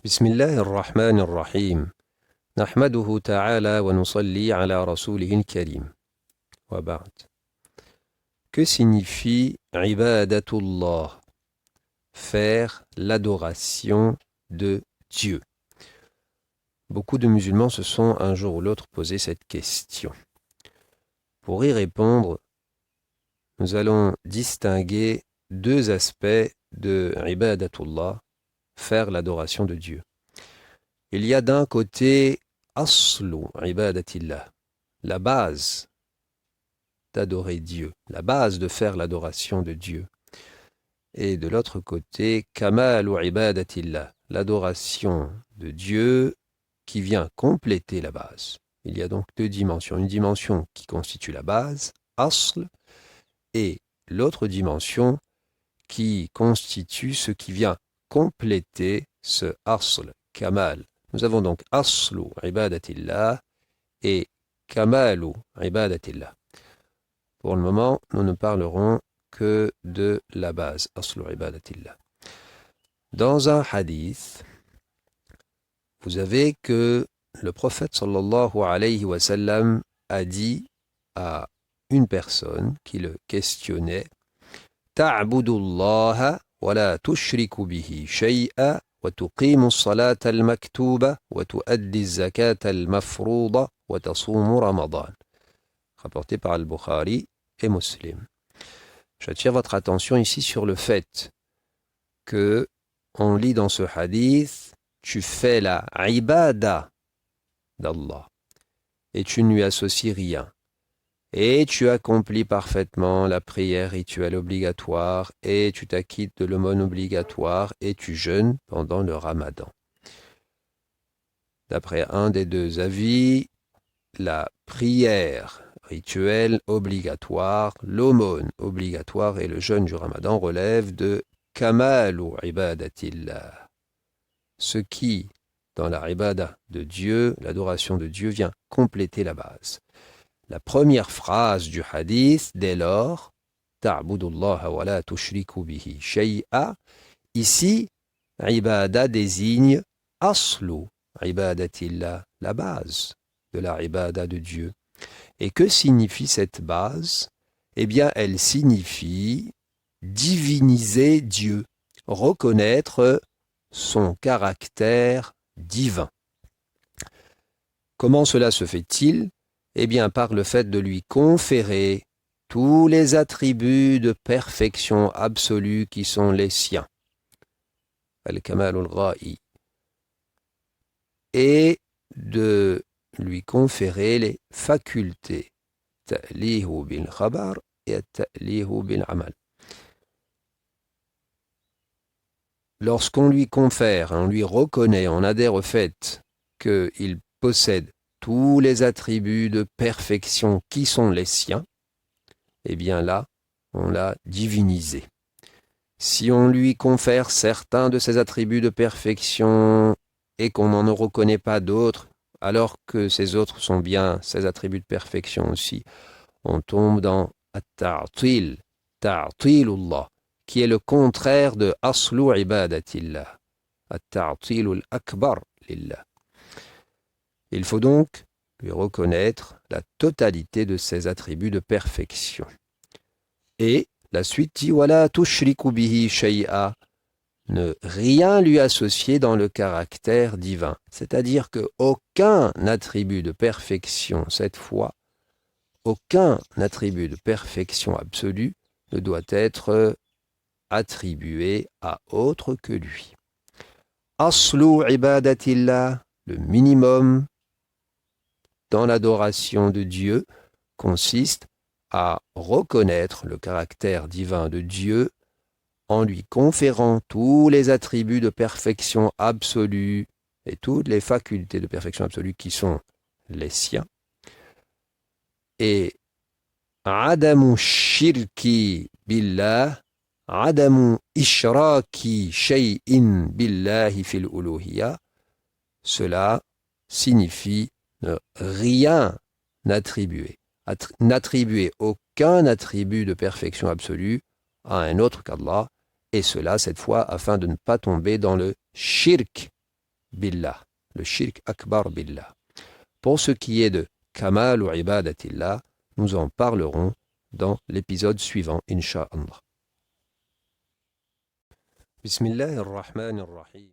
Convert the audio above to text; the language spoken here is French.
بسم الله الرحمن الرحيم نحمده تعالى ونصلي على رسوله الكريم وبعد. Que signifie ibadatullah? Faire l'adoration de Dieu. Beaucoup de musulmans se sont un jour ou l'autre posé cette question. Pour y répondre, nous allons distinguer deux aspects de ibadatullah, faire l'adoration de Dieu. Il y a d'un côté aslu ibadatillah, la base d'adorer Dieu, la base de faire l'adoration de Dieu. Et de l'autre côté, kamalu ibadatillah, l'adoration de Dieu qui vient compléter la base. Il y a donc deux dimensions. Une dimension qui constitue la base, asl, et l'autre dimension qui constitue ce qui vient compléter ce asl, kamal. Nous avons donc aslu ibadatillah et kamalu ibadatillah. Pour le moment, nous ne parlerons que de la base, aslu ibadatillah. Dans un hadith, vous avez que le prophète sallallahu alayhi wa sallam a dit à une personne qui le questionnait: Ta'budullaha wa la tushriku bihi shay'a وتقيم الصلاة المكتوبة وتؤدي الزكاة المفروضة وتصوم رمضان. Rapporté par Al-Bukhari et Muslim. J'attire votre attention ici sur le fait que on lit dans ce hadith: tu fais la ibada d'Allah et tu ne lui associes rien. Et tu accomplis parfaitement la prière rituelle obligatoire, et tu t'acquittes de l'aumône obligatoire, et tu jeûnes pendant le ramadan. D'après un des deux avis, la prière rituelle obligatoire, l'aumône obligatoire et le jeûne du ramadan relèvent de kamalu ibadatillah. Ce qui, dans la ibada de Dieu, l'adoration de Dieu, vient compléter la base. La première phrase du hadith, dès lors, Ta'budullaha wa la tushriku bihi shay'a, ici, ibada désigne aslu ibadatillah, la base de la ibada de Dieu. Et que signifie cette base? Eh bien, elle signifie diviniser Dieu, reconnaître son caractère divin. Comment cela se fait-il? Eh bien, par le fait de lui conférer tous les attributs de perfection absolue qui sont les siens. Al-Kamal al-Gha'i. Et de lui conférer les facultés. Ta'lihu bil khabar et ta'lihu bil amal. Lorsqu'on lui confère, on lui reconnaît, on adhère au fait qu'il possède tous les attributs de perfection qui sont les siens, eh bien là, on l'a divinisé. Si on lui confère certains de ces attributs de perfection et qu'on n'en reconnaît pas d'autres, alors que ces autres sont bien ces attributs de perfection aussi, on tombe dans at-ta'til, ta'tilullah, qui est le contraire de aslu ibadatillah, at-ta'tilul akbar lillah. Il faut donc lui reconnaître la totalité de ses attributs de perfection. Et la suite dit: Wala tushriku bihi shay'a, ne rien lui associer dans le caractère divin. C'est-à-dire qu'aucun attribut de perfection, cette fois, aucun attribut de perfection absolue ne doit être attribué à autre que lui. Aslu ibadatillah, le minimum dans l'adoration de Dieu, consiste à reconnaître le caractère divin de Dieu en lui conférant tous les attributs de perfection absolue et toutes les facultés de perfection absolue qui sont les siens. Et adamu shirki billah, adamu ishraki shay'in billahi fil uluhiyya, cela signifie ne rien n'attribuer, n'attribuer aucun attribut de perfection absolue à un autre qu'Allah, et cela cette fois afin de ne pas tomber dans le shirk, billah, le shirk akbar billah. Pour ce qui est de kamal ou ibadatillah, nous en parlerons dans l'épisode suivant, incha'Allah. Bismillahir Rahmanir Rahim.